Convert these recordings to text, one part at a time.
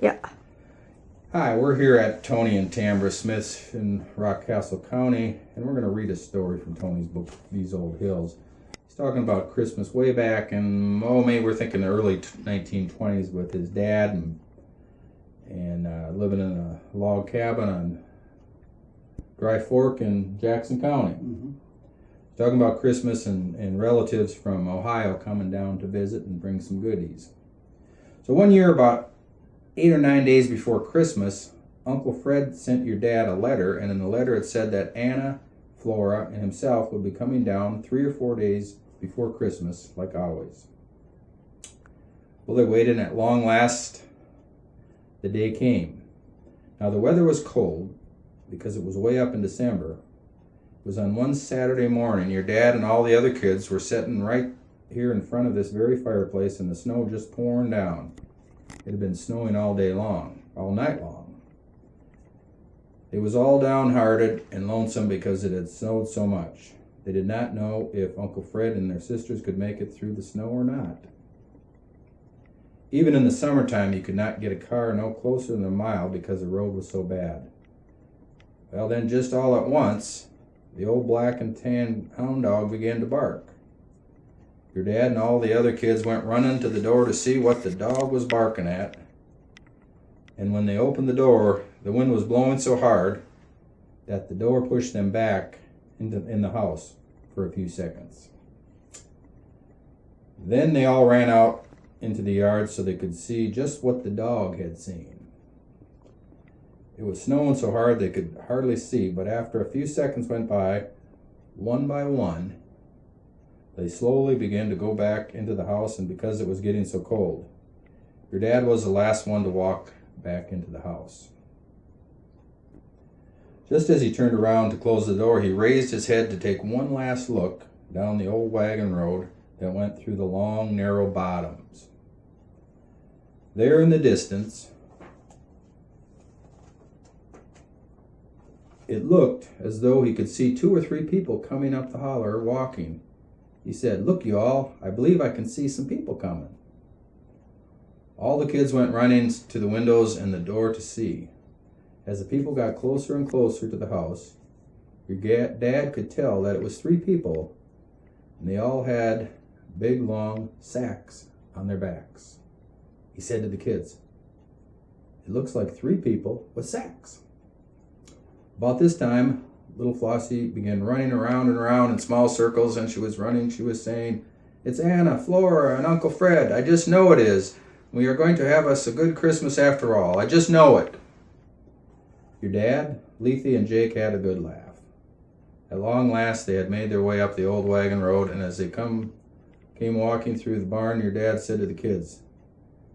Yeah. Hi, we're here at Tony and Tambra Smith's in Rockcastle County, and we're going to read a story from Tony's book, These Old Hills. He's talking about Christmas way back in, maybe we're thinking the early 1920s with his dad and living in a log cabin on Dry Fork in Jackson County. Mm-hmm. Talking about Christmas and relatives from Ohio coming down to visit and bring some goodies. So one year, about 8 or 9 days before Christmas, Uncle Fred sent your dad a letter, and in the letter it said that Anna, Flora, and himself would be coming down 3 or 4 days before Christmas, like always. Well, they waited, and at long last, the day came. Now, the weather was cold, because it was way up in December. It was on one Saturday morning. Your dad and all the other kids were sitting right here in front of this very fireplace, and the snow just pouring down. It had been snowing all day long, all night long. It was all downhearted and lonesome because it had snowed so much. They did not know if Uncle Fred and their sisters could make it through the snow or not. Even in the summertime, you could not get a car no closer than a mile because the road was so bad. Well, then just all at once, the old black and tan hound dog began to bark. Your dad and all the other kids went running to the door to see what the dog was barking at. And when they opened the door, the wind was blowing so hard that the door pushed them back in the house for a few seconds. Then they all ran out into the yard so they could see just what the dog had seen. It was snowing so hard they could hardly see, but after a few seconds went by one, they slowly began to go back into the house, and because it was getting so cold, your dad was the last one to walk back into the house. Just as he turned around to close the door, he raised his head to take one last look down the old wagon road that went through the long, narrow bottoms. There in the distance, it looked as though he could see 2 or 3 people coming up the holler walking. He said, "Look, you all, I believe I can see some people coming." All the kids went running to the windows and the door to see. As the people got closer and closer to the house, your dad could tell that it was 3 people, and they all had big, long sacks on their backs. He said to the kids, "It looks like 3 people with sacks." About this time, little Flossie began running around and around in small circles, and she was saying, "It's Anna, Flora, and Uncle Fred. I just know it is. We are going to have us a good Christmas after all. I just know it." Your dad, Lethe, and Jake had a good laugh. At long last, they had made their way up the old wagon road, and as they came walking through the barn, your dad said to the kids,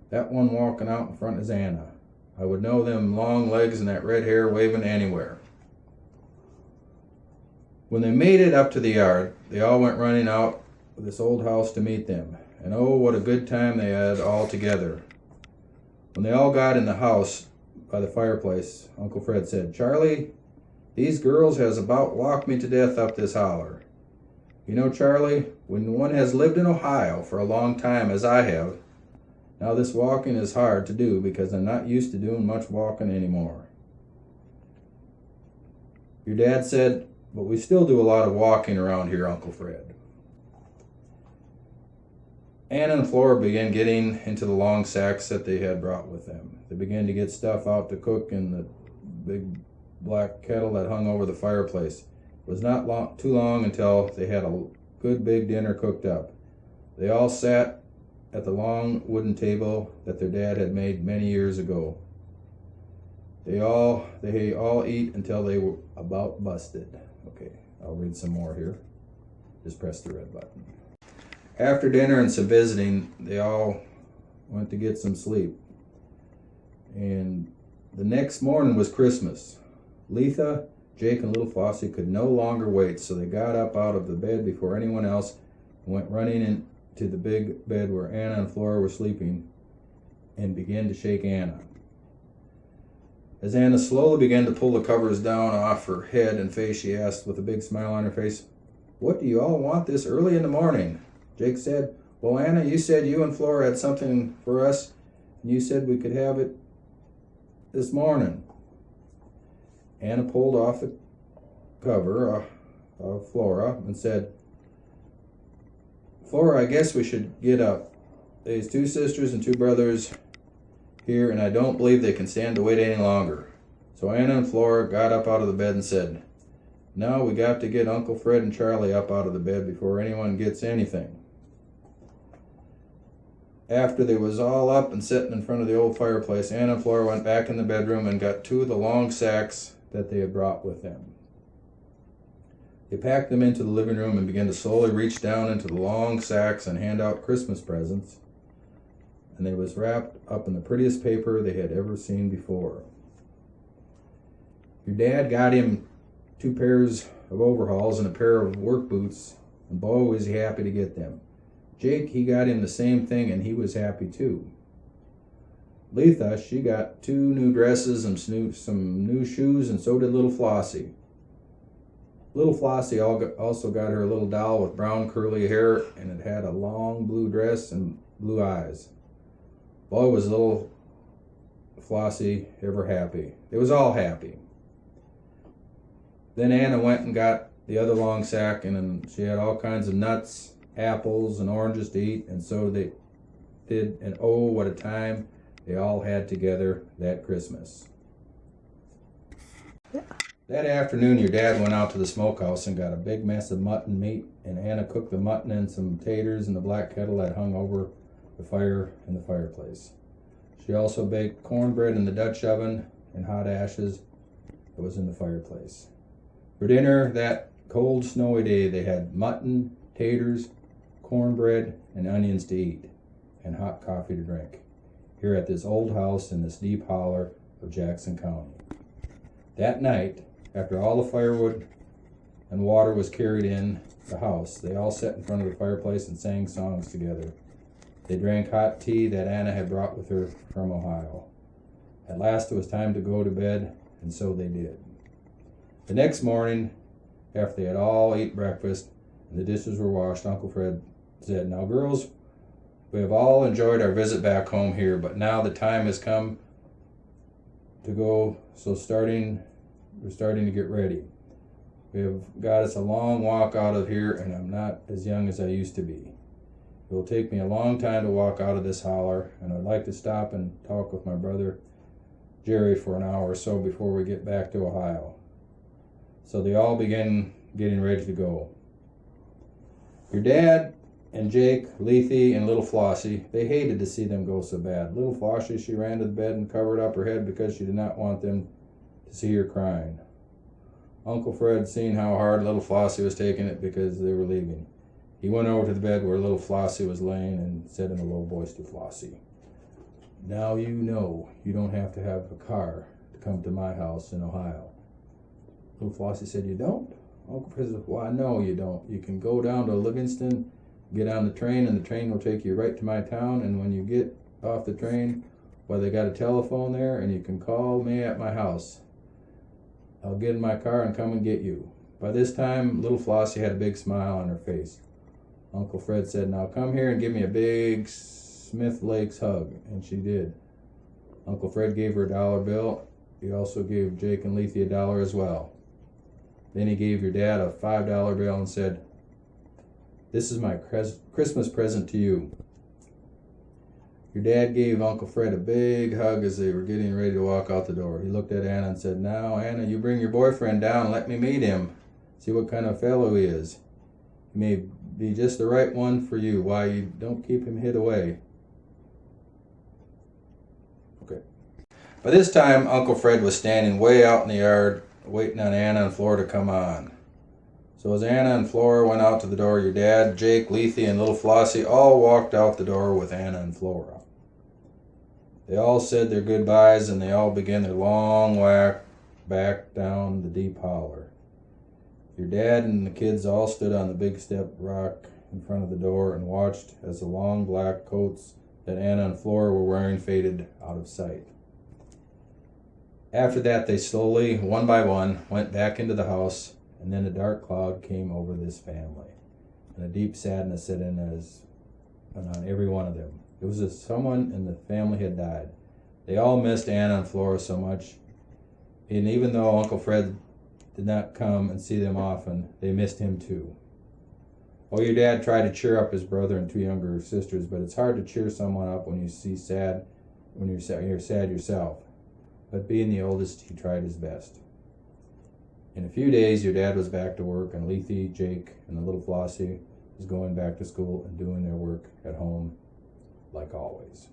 "That one walking out in front is Anna. I would know them long legs and that red hair waving anywhere." When they made it up to the yard, they all went running out of this old house to meet them. And oh, what a good time they had all together. When they all got in the house by the fireplace, Uncle Fred said, "Charlie, these girls has about walked me to death up this holler. You know, Charlie, when one has lived in Ohio for a long time, as I have, now this walking is hard to do because I'm not used to doing much walking anymore." Your dad said, "But we still do a lot of walking around here, Uncle Fred." Anna and Flora began getting into the long sacks that they had brought with them. They began to get stuff out to cook in the big black kettle that hung over the fireplace. It was not too long until they had a good big dinner cooked up. They all sat at the long wooden table that their dad had made many years ago. They all eat until they were about busted. Okay, I'll read some more here. Just press the red button. After dinner and some visiting, they all went to get some sleep. And the next morning was Christmas. Letha, Jake, and little Flossie could no longer wait, so they got up out of the bed before anyone else and went running into the big bed where Anna and Flora were sleeping and began to shake Anna. As Anna slowly began to pull the covers down off her head and face, she asked with a big smile on her face, "What do you all want this early in the morning?" Jake said, "Well, Anna, you said you and Flora had something for us, and you said we could have it this morning. Anna pulled off the cover of Flora and said, Flora, I guess we should get up. There's 2 sisters and 2 brothers here, and I don't believe they can stand to wait any longer. So Anna and Flora got up out of the bed and said, now we got to get Uncle Fred and Charlie up out of the bed before anyone gets anything. After they was all up and sitting in front of the old fireplace, Anna and Flora went back in the bedroom and got 2 of the long sacks that they had brought with them. They packed them into the living room and began to slowly reach down into the long sacks and hand out Christmas presents, and they was wrapped up in the prettiest paper they had ever seen before. Your dad got him 2 pairs of overalls and a pair of work boots, and boy was he happy to get them. Jake, he got him the same thing, and he was happy too. Letha, she got 2 new dresses and some new shoes, and so did little Flossie. Little Flossie also got her a little doll with brown curly hair, and it had a long blue dress and blue eyes. Boy, was little Flossie ever happy. They was all happy. Then Anna went and got the other long sack, and she had all kinds of nuts, apples, and oranges to eat, and so they did, and oh, what a time they all had together that Christmas. Yeah. That afternoon, your dad went out to the smokehouse and got a big mess of mutton meat, and Anna cooked the mutton and some taters in the black kettle that hung over the fire in the fireplace. She also baked cornbread in the Dutch oven and hot ashes that was in the fireplace. For dinner that cold, snowy day, they had mutton, taters, cornbread, and onions to eat, and hot coffee to drink, here at this old house in this deep holler of Jackson County. That night, after all the firewood and water was carried in the house, they all sat in front of the fireplace and sang songs together. They drank hot tea that Anna had brought with her from Ohio. At last it was time to go to bed, and so they did. The next morning, after they had all ate breakfast and the dishes were washed, Uncle Fred said, now girls, we have all enjoyed our visit back home here, but now the time has come to go, so we're starting to get ready. We have got us a long walk out of here, and I'm not as young as I used to be. It will take me a long time to walk out of this holler, and I'd like to stop and talk with my brother Jerry for an hour or so before we get back to Ohio. So they all began getting ready to go. Your dad and Jake, Lethe, and little Flossie, they hated to see them go so bad. Little Flossie, she ran to the bed and covered up her head because she did not want them to see her crying. Uncle Fred, seeing how hard little Flossie was taking it because they were leaving, he went over to the bed where little Flossie was laying and said in a low voice to Flossie, now you know you don't have to have a car to come to my house in Ohio. Little Flossie said, you don't? Uncle Fred said, why, no, you don't. You can go down to Livingston, get on the train, and the train will take you right to my town, and when you get off the train, well, they got a telephone there, and you can call me at my house. I'll get in my car and come and get you. By this time, little Flossie had a big smile on her face. Uncle Fred said, now come here and give me a big Smith Lakes hug, and she did. Uncle Fred gave her a $1 bill. He also gave Jake and Lethe $1 as well. Then he gave your dad a $5 bill and said, this is my Christmas present to you. Your dad gave Uncle Fred a big hug as they were getting ready to walk out the door. He looked at Anna and said, now, Anna, you bring your boyfriend down and let me meet him. See what kind of fellow he is. He may be just the right one for you. Why, you don't keep him hid away. Okay. By this time, Uncle Fred was standing way out in the yard, waiting on Anna and Flora to come on. So as Anna and Flora went out to the door, your dad, Jake, Lethe, and little Flossie all walked out the door with Anna and Flora. They all said their goodbyes, and they all began their long walk back down the deep holler. Your dad and the kids all stood on the big step rock in front of the door and watched as the long black coats that Anna and Flora were wearing faded out of sight. After that, they slowly, one by one, went back into the house, and then a dark cloud came over this family, and a deep sadness set in on every one of them. It was as someone in the family had died. They all missed Anna and Flora so much, and even though Uncle Fred did not come and see them often, they missed him too. Well, your dad tried to cheer up his brother and two younger sisters, but it's hard to cheer someone up when you're sad yourself. But being the oldest, he tried his best. In a few days, your dad was back to work, and Lethe, Jake, and the little Flossie was going back to school and doing their work at home like always.